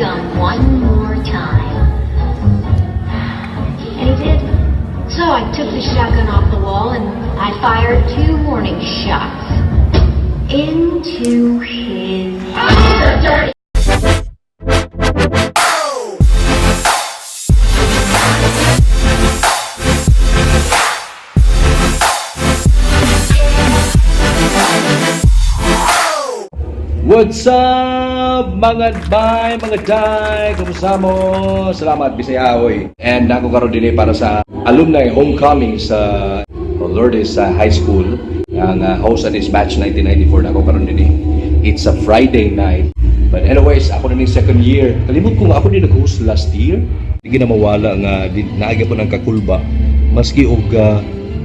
gum one more time. And he did. So I took the shotgun off the wall and I fired 2 warning shots into his dirty. What's up mga bay, mga day? Kumusta mo? Salamat Bisaya oy. And ako karon dinhi para sa alumni homecoming sa Lourdes High School. Ang host at is batch 1994 na ako karon dinhi. It's a Friday night. But anyways, ako na ning second year. Kalimot ko nga ako din nag-host last year. Hindi na mawala nga naagya po ng kakulba. Maski og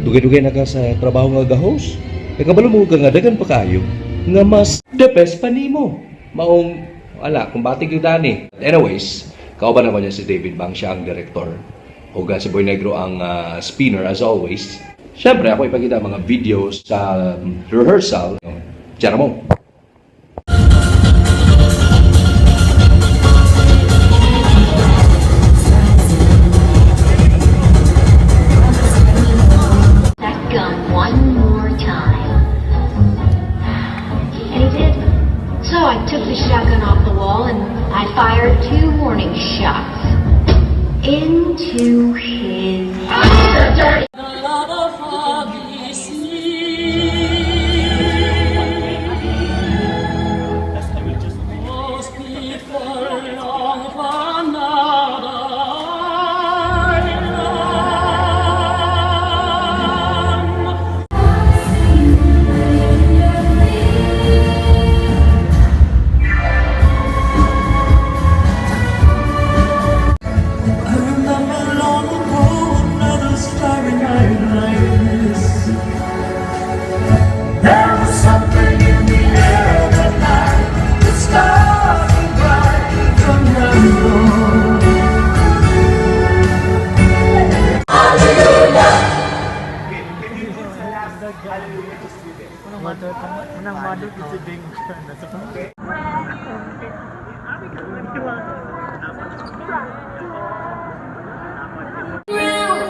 dugay-dugay na ka sa trabaho nga ga-host. Kabalo mo ka nga dagan pa kayo. Nga mas the best pa nimo. Maong, wala, kung batig yung dani. Anyways, kauban naman niya si David Bang, siya ang director. O si Boy Negro ang spinner as always. Siyempre, ako ipakita mga videos sa rehearsal. Tiyara mo. That gun one more time. And he did. So I took the shotgun off the wall and I fired 2 warning shots into his dirty.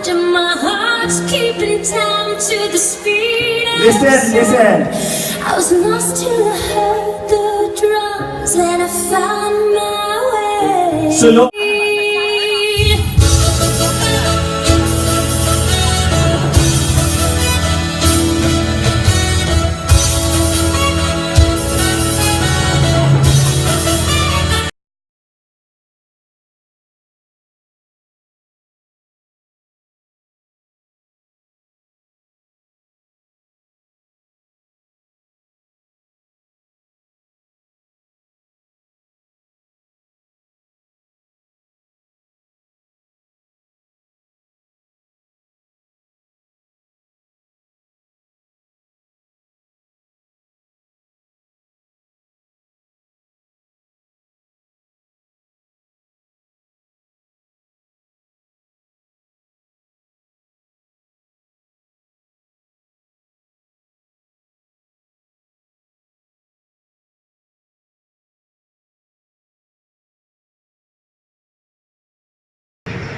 And my heart's keeping time to the speed. Listen. I was lost till I heard the drums and I found my way. Solo.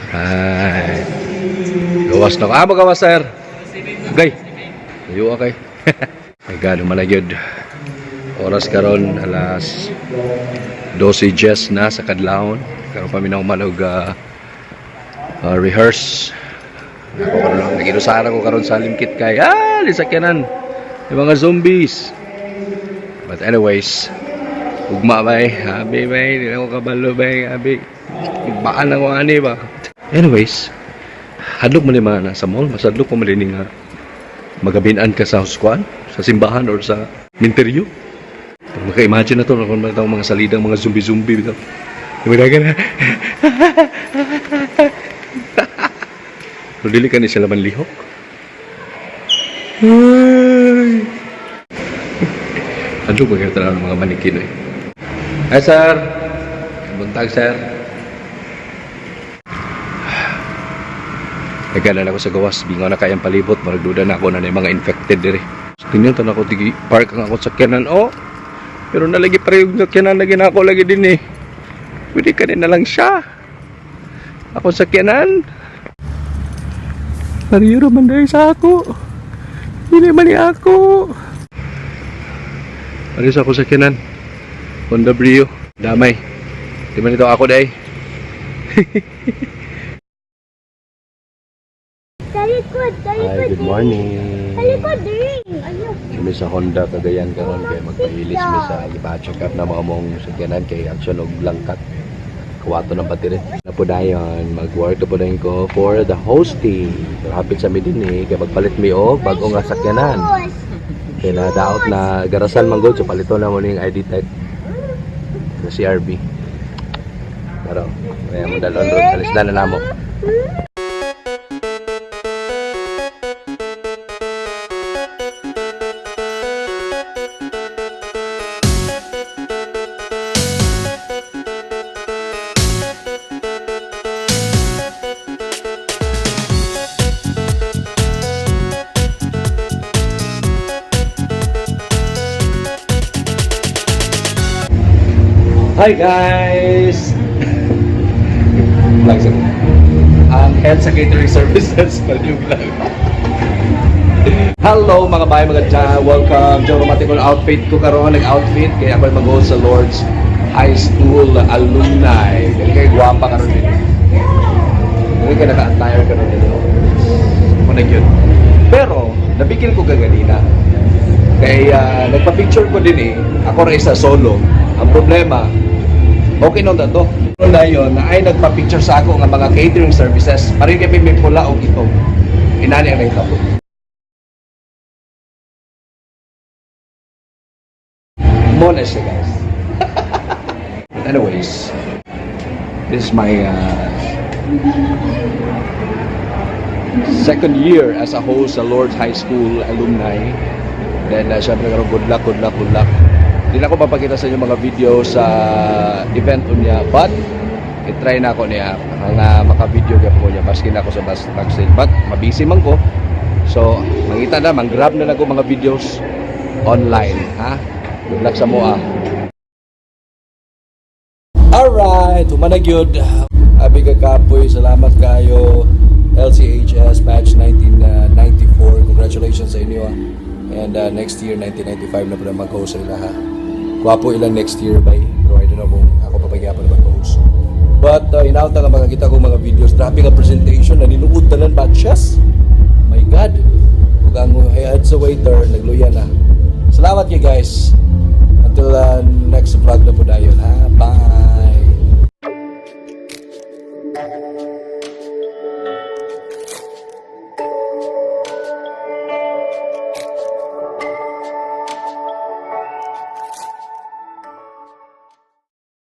Ay, gawas na ka. Magawas, sir. Okay. Ayaw, okay. Ay, gano'n malagyod. Oras karon alas 12:10 na sa kadlawon. Karon pa minaw malog rehearse. Ako karon naginusara ko karon sa limkit kay lisakyanan. Yung mga zombies. But anyways, ugma bay, abi bay, di ako kabalo bay, abi. Baan ako ani ba? Anyways, hadlok mo lima na sa mall, masadlok mo malining magabinan ka sa huskuan, sa simbahan or sa minteryo. Maka-imagine na to kung mga salidang mga zombie-zombie bitaw. Dimadagan na. Pero dili ka ni sila man lihok. Hadlok ba kaya ng mga manikin eh. Hi sir. Buntag sir. Nagkala ako sa gawas, bingaw na kayang palibot, maragduda na ako na mga infected dire. Tingnan to na ako, park ang ako sa sakyanan, oh. Pero nalagi pa rin yung sakyanan, lagi na ako lagi din eh. Pwede ka na lang siya. Ako sakyanan. Nariro man dahil sa ako. Hindi man niya ako. Aris ako sakyanan. Honda Brio. Damay. Di man ito ako dahil. Talikod, Hi, good morning. Talikod, ring. Ayun. Kami sa Honda Cagayan karon kay magpahilis mi sa ipa-check up na mga mong sakyanan kay action og langkat. Kuwato ng battery. Na po dayon, mag-work po dayon ko for the hosting. So, hapit sa mi din kay magpalit mi og bagong nga sakyanan. Kaya na daot na garasan man gud so palito na mo ning ID tag sa CRB. Pero kaya mo dalon ron alis na namo. Hi guys! Vlog sa ang head sa catering services yung vlog. Hello mga bahay, mga dyan. Welcome. Diyo romantic outfit ko karon, nag-outfit kaya ako mag-go sa Lord's High School alumni. Dili kay guwapa karon din. Dili kay naka-attire karon din. Muna yun. Pero nabigil ko gaganina. Kaya nagpa-picture ko din ako rin sa solo. Ang problema, okay nung dato. Pero na yun, na ay nagpa-picture sa ako ng mga catering services. Parin kami may pula o ito. Inani ang nagtapos. Muna siya guys. Anyways, this is my second year as a host sa Lord's High School alumni. Then syempre good luck. Hindi na ako papakita sa inyo mga video sa event niya, but i-try na ako niya nga maka-video ko niya baskin ako sa backstage, but mabisi man ko, so mangita na, mang-grab na ako mga videos online, ha? Good luck sa mo, Alright, humanag yun. Abi ka kapoy, salamat kayo. LCHS batch 1994, congratulations sa inyo, and next year 1995 na po na mag-host sila, ha? Kwapo ilang next year by, pero I don't know kung ako papagyapan na mag-host. But inaut na nga makakita ko mga videos, grabe nga presentation, naninuod na ng batches. My God, kung ang head sa waiter, nagluya na. Salamat kayo guys. Until next vlog na po na yun, ha? Bye!